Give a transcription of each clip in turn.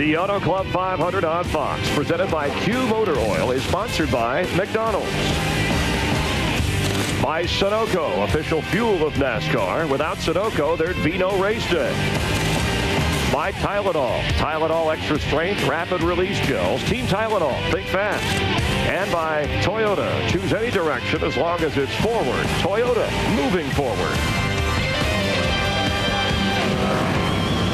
The Auto Club 500 on Fox, presented by Q Motor Oil, is sponsored by McDonald's. By Sunoco, official fuel of NASCAR. Without Sunoco, there'd be no race day. By Tylenol. Tylenol Extra Strength Rapid Release Gels. Team Tylenol. Think fast. And by Toyota. Choose any direction as long as it's forward. Toyota. Moving forward.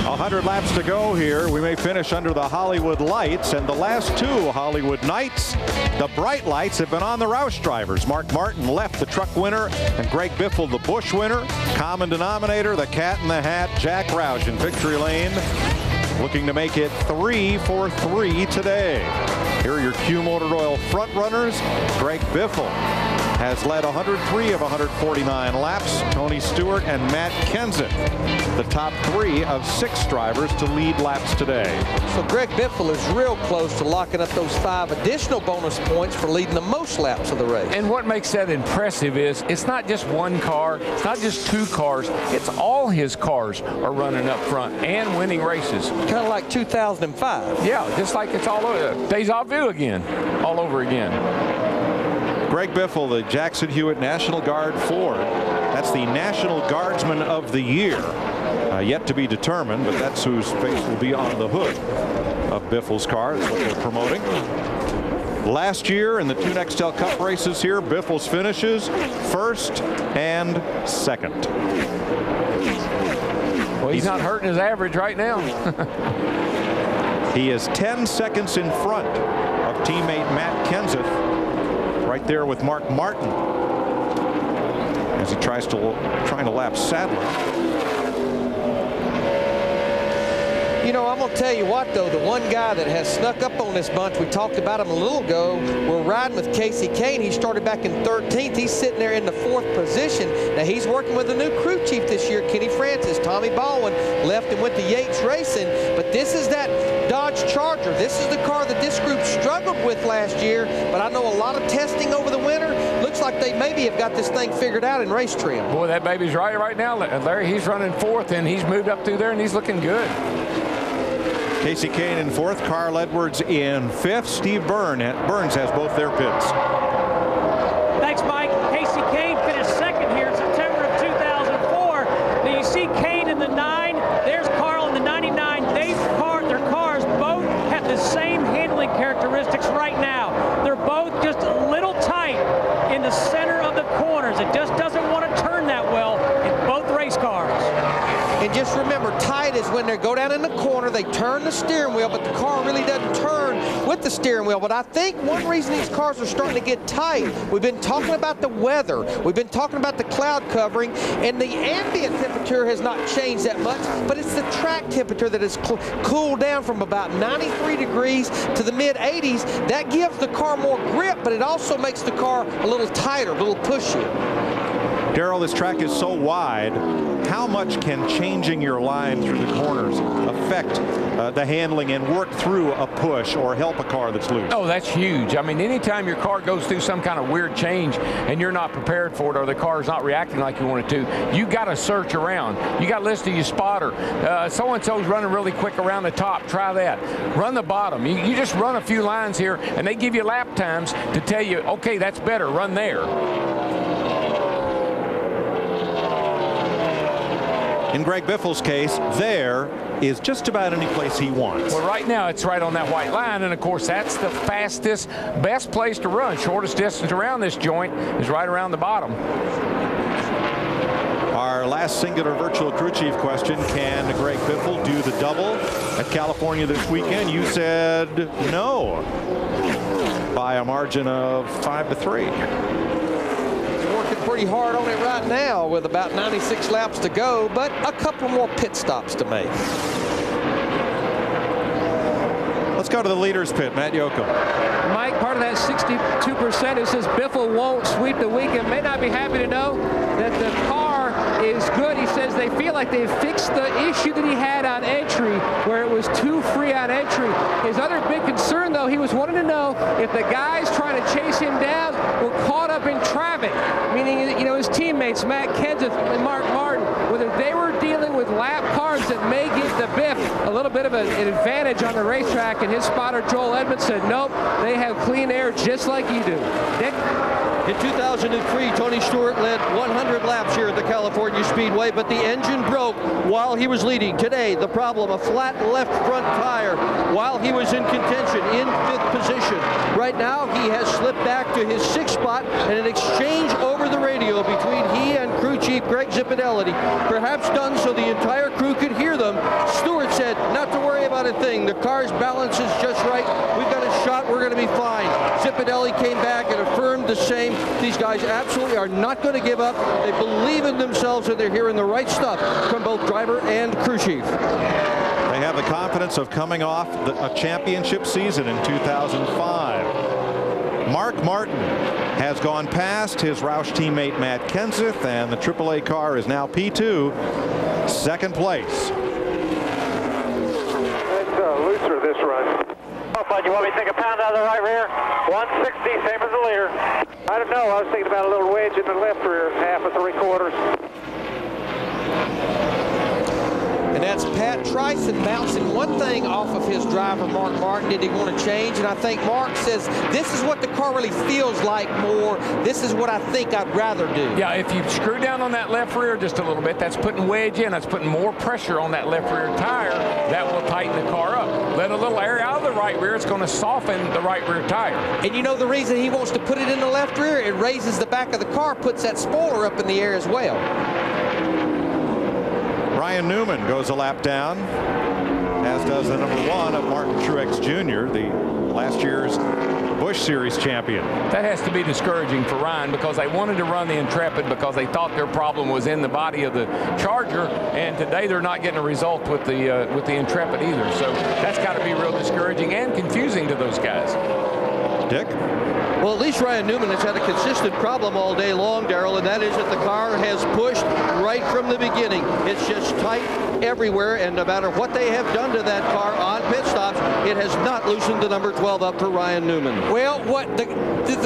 100 laps to go here. We may finish under the Hollywood lights, and the last two Hollywood nights, the bright lights have been on the Roush drivers. Mark Martin left, the truck winner, and Greg Biffle, the Busch winner. Common denominator, the cat in the hat, Jack Roush in victory lane, looking to make it 3 for 3 today. Here are your Q Motor Oil front runners. Greg Biffle has led 103 of 149 laps. Tony Stewart and Matt Kenseth, the top 3 of 6 drivers to lead laps today. So Greg Biffle is real close to locking up those 5 additional bonus points for leading the most laps of the race. And what makes that impressive is it's not just one car, it's not just 2 cars, it's all his cars are running up front and winning races. Kind of like 2005. Yeah, just like it's all over. Deja vu again, all over again. Greg Biffle, the Jackson Hewitt National Guard Ford. That's the National Guardsman of the Year. Yet to be determined, but that's whose face will be on the hood of Biffle's car. That's what they're promoting. Last year in the 2 Nextel Cup races here, Biffle's finishes 1st and 2nd. Well, he's not hurting his average right now. He is 10 seconds in front of teammate Matt Kenseth. Right there with Mark Martin as he trying to lap Sadler. You know, I'm going to tell you what, though, the one guy that has snuck up on this bunch, we talked about him a little ago, we're riding with Casey Kane. He started back in 13th. He's sitting there in the 4th position. Now, he's working with a new crew chief this year, Kenny Francis. Tommy Baldwin left and went to Yates Racing. But this is that Dodge Charger. This is the car that this group struggled with last year. But I know a lot of testing over the winter. Looks like they maybe have got this thing figured out in race trim. Boy, that baby's right now, Larry. He's running 4th, and he's moved up through there, and he's looking good. Casey Kane in 4th, Carl Edwards in 5th. Steve Burns has both their pits. Thanks, Mike. Casey Kane finished 2nd here in September of 2004. Now you see Kane in the 9. There's Carl in the 99. Their cars both have the same handling characteristics right now. They're both just a little tight in the center of the corners. It just doesn't want to turn that well in both race cars. And just remember, tight is when they go down in the corner, they turn the steering wheel, but the car really doesn't turn with the steering wheel. But I think one reason these cars are starting to get tight, we've been talking about the weather, we've been talking about the cloud covering, and the ambient temperature has not changed that much, but it's the track temperature that has cooled down from about 93 degrees to the mid-80s. That gives the car more grip, but it also makes the car a little tighter, a little pushier. Darrell, this track is so wide. How much can changing your line through the corners affect the handling and work through a push or help a car that's loose? Oh, that's huge. I mean, anytime your car goes through some kind of weird change and you're not prepared for it, or the car is not reacting like you want it to, you got to search around. You got to listen to your spotter. So-and-so's running really quick around the top. Try that. Run the bottom. You just run a few lines here, and they give you lap times to tell you, okay, that's better. Run there. In Greg Biffle's case, there is just about any place he wants. Well, right now it's right on that white line, and of course that's the fastest, best place to run. Shortest distance around this joint is right around the bottom. Our last singular virtual crew chief question: can Greg Biffle do the double at California this weekend? You said no, by a margin of 5-3. Pretty hard on it right now with about 96 laps to go, but a couple more pit stops to make. Let's go to the leaders pit. Matt Yoakum. Mike, part of that 62% is says Biffle won't sweep the weekend. May not be happy to know that the car is good. He says they feel like they've fixed the issue that he had on entry, where it was too free on entry. His other big concern, though, he was wanting to know if the guys trying to chase him down were caught up in traffic, meaning, you know, his teammates, Matt Kenseth and Mark Martin, whether they were dealing with lap cars cars that may give the Biff a little bit of an advantage on the racetrack, and his spotter Joel Edmonds said, nope, they have clean air just like you do. Dick? In 2003, Tony Stewart led 100 laps here at the California Speedway, but the engine broke while he was leading. Today, the problem, a flat left front tire while he was in contention, in 5th position. Right now, he has slipped back to his 6th spot, and an exchange over the radio between he and crew chief Greg Zipadelli, perhaps done so the entire crew could hear them. Stewart said, not to worry about a thing. The car's balance is just right. We've got a shot. We're going to be fine. Zipadelli came back and affirmed the same. These guys absolutely are not going to give up. They believe in themselves, and they're hearing the right stuff from both driver and crew chief. They have the confidence of coming off a championship season in 2005. Mark Martin has gone past his Roush teammate Matt Kenseth, and the AAA car is now P2, 2nd place. It's looser this run. You want me to take a pound out of the right rear? 160, same as the leader. I don't know. I was thinking about a little wedge in the left rear, 1/2 3/4. And that's Pat Tryson bouncing one thing off of his driver, Mark Martin. Did he want to change? And I think Mark says, this is what the car really feels like more. This is what I think I'd rather do. Yeah, if you screw down on that left rear just a little bit, that's putting wedge in. That's putting more pressure on that left rear tire. That will tighten the car up. Let a little air out of the right rear. It's going to soften the right rear tire. And you know the reason he wants to put it in the left rear? It raises the back of the car, puts that spoiler up in the air as well. Ryan Newman goes a lap down, as does the number 1 of Martin Truex Jr., the last year's Busch Series champion. That has to be discouraging for Ryan, because they wanted to run the Intrepid because they thought their problem was in the body of the Charger, and today they're not getting a result with the Intrepid either. So that's got to be real discouraging and confusing to those guys. Dick? Well, at least Ryan Newman has had a consistent problem all day long, Darrell, and that is that the car has pushed right from the beginning. It's just tight everywhere, and no matter what they have done to that car on pit stops, it has not loosened the number 12 up for Ryan Newman. Well, what the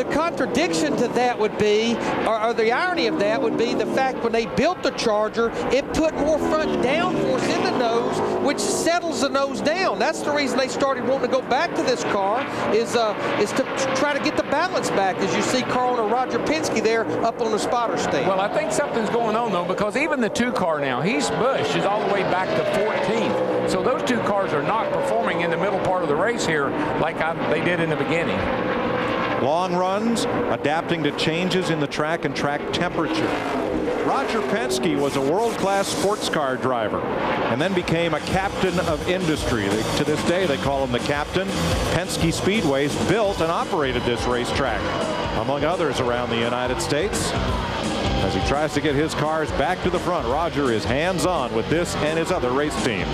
contradiction to that would be, or the irony of that would be the fact when they built the Charger, it put more front downforce in the nose, which settles the nose down. That's the reason they started wanting to go back to this car, is to try to get the balance back, as you see Carl and Roger Penske there up on the spotter stand. Well, I think something's going on, though, because even the 2 car now, Busch is all the way back to 14th. So those 2 cars are not performing in the middle part of the race here like they did in the beginning. Long runs, adapting to changes in the track and track temperature. Roger Penske was a world-class sports car driver and then became a captain of industry. To this day, they call him the captain. Penske Speedways built and operated this racetrack, among others around the United States. As he tries to get his cars back to the front, Roger is hands-on with this and his other race teams.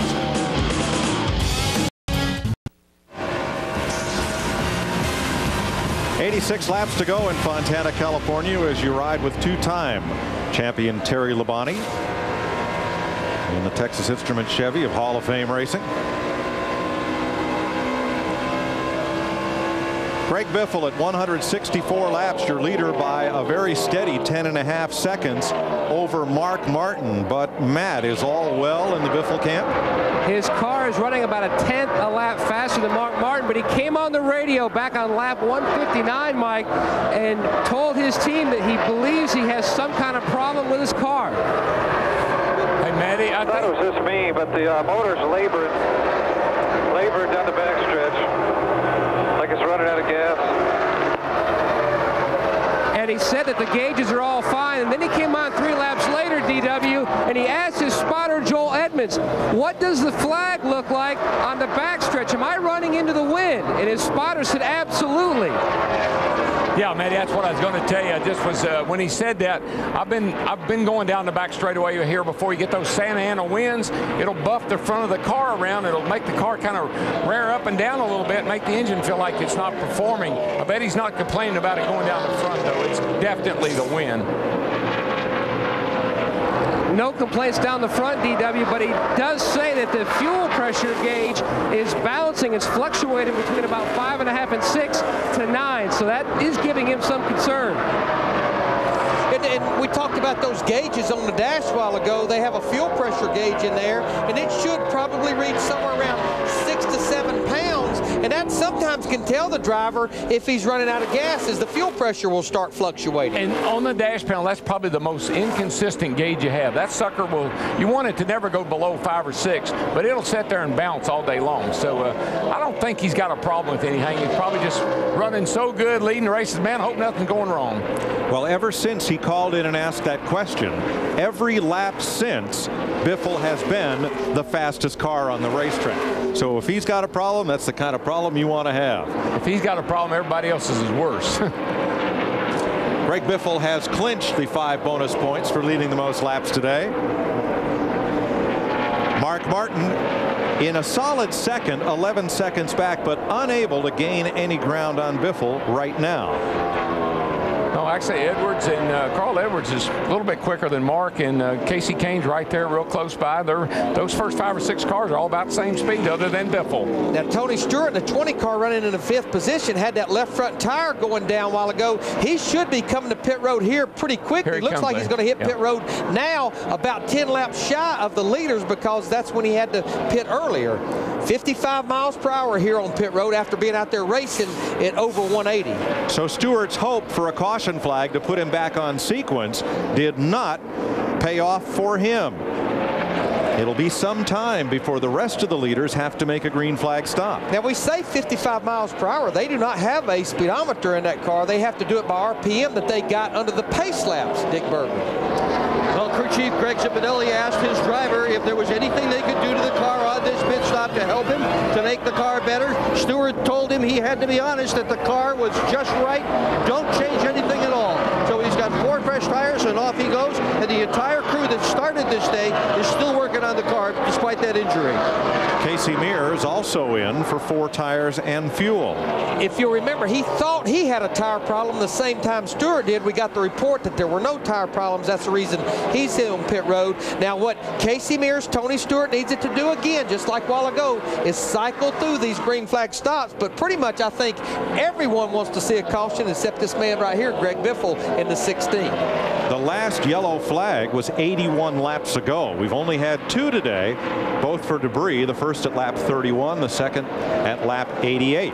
"86 laps to go in Fontana, California, as you ride with 2-time champion Terry Labonte in the Texas Instruments Chevy of Hall of Fame racing. Greg Biffle at 164 laps, your leader by a very steady 10.5 seconds over Mark Martin. But Matt, is all well in the Biffle camp? His car is running about a 10th a lap faster than Mark Martin, but he came on the radio back on lap 159, Mike, and told his team that he believes he has some kind of problem with his car. Hey, Matty, I thought it was just me, but the motor's labored down the backstretch. Like it's running out of gas. And he said that the gauges are all fine. And then he came on 3 laps later, DW, and he asked his spotter, Joel Edmonds, what does the flag look like on the backstretch? Am I running into the wind? And his spotter said, absolutely. Yeah, Matty, that's what I was going to tell you. I just was when he said that. I've been going down the back straightaway here before you get those Santa Ana winds. It'll buff the front of the car around. It'll make the car kind of rear up and down a little bit, make the engine feel like it's not performing. I bet he's not complaining about it going down the front, though. It's definitely the wind. No complaints down the front, DW, but he does say that the fuel pressure gauge is balancing. It's fluctuating between about 5.5 and 6 to 9, so that is giving him some concern. And we talked about those gauges on the dash a while ago. They have a fuel pressure gauge in there, and it should probably reach somewhere around 6 to 7 pounds. And that sometimes can tell the driver if he's running out of gas, as the fuel pressure will start fluctuating. And on the dash panel, that's probably the most inconsistent gauge you have. That sucker will, you want it to never go below 5 or 6, but it'll sit there and bounce all day long. So I don't think he's got a problem with anything. He's probably just running so good, leading the races. Man, I hope nothing's going wrong. Well, ever since he called in and asked that question, every lap since, Biffle has been the fastest car on the racetrack. So if he's got a problem, that's the kind of problem you want to have. If he's got a problem, everybody else's is worse. Greg Biffle has clinched the 5 bonus points for leading the most laps today. Mark Martin in a solid second, 11 seconds back, but unable to gain any ground on Biffle right now. No, actually, Edwards and Carl Edwards is a little bit quicker than Mark, and Casey Kane's right there real close by. Those first 5 or 6 cars are all about the same speed other than Biffle. Now, Tony Stewart, the 20 car running in the 5th position, had that left front tire going down a while ago. He should be coming to pit road here pretty quickly. Here he looks comes, like he's going to hit pit road now, about 10 laps shy of the leaders, because that's when he had to pit earlier. 55 miles per hour here on pit road after being out there racing at over 180. So Stewart's hope for a caution flag to put him back on sequence did not pay off for him. It'll be some time before the rest of the leaders have to make a green flag stop. Now, we say 55 miles per hour. They do not have a speedometer in that car. They have to do it by RPM that they got under the pace laps, Dick Berger. Well, crew chief Greg Zipadelli asked his driver if there was anything they could do to the car on this pit stop to help him to make the car better. Stewart told him he had to be honest, that the car was just right. Don't change anything at all. So he's got 4 fresh tires, and off he goes. And the entire crew that started this day is still working on the car despite that injury. Casey Mears also in for 4 tires and fuel. If you'll remember, he thought he had a tire problem the same time Stewart did. We got the report that there were no tire problems. That's the reason he's in on pit road. Now, what Casey Mears, Tony Stewart needs it to do again, just like a while ago, is cycle through these green flag stops. But pretty much, I think everyone wants to see a caution except this man right here, Greg Biffle, in the 16. The last yellow flag was 81 laps ago. We've only had 2 today, both for debris. The first at lap 31, the second at lap 88.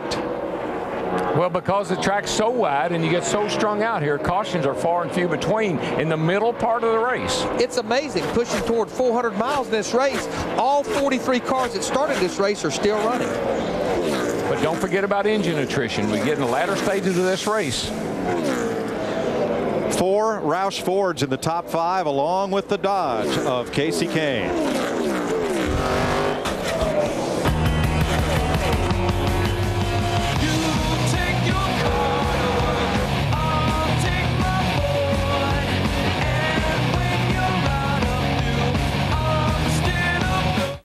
Well, because the track's so wide and you get so strung out here, cautions are far and few between in the middle part of the race. It's amazing. Pushing toward 400 miles in this race, all 43 cars that started this race are still running. But don't forget about engine attrition. We get in the latter stages of this race. 4 Roush Fords in the top 5, along with the Dodge of Casey Kane.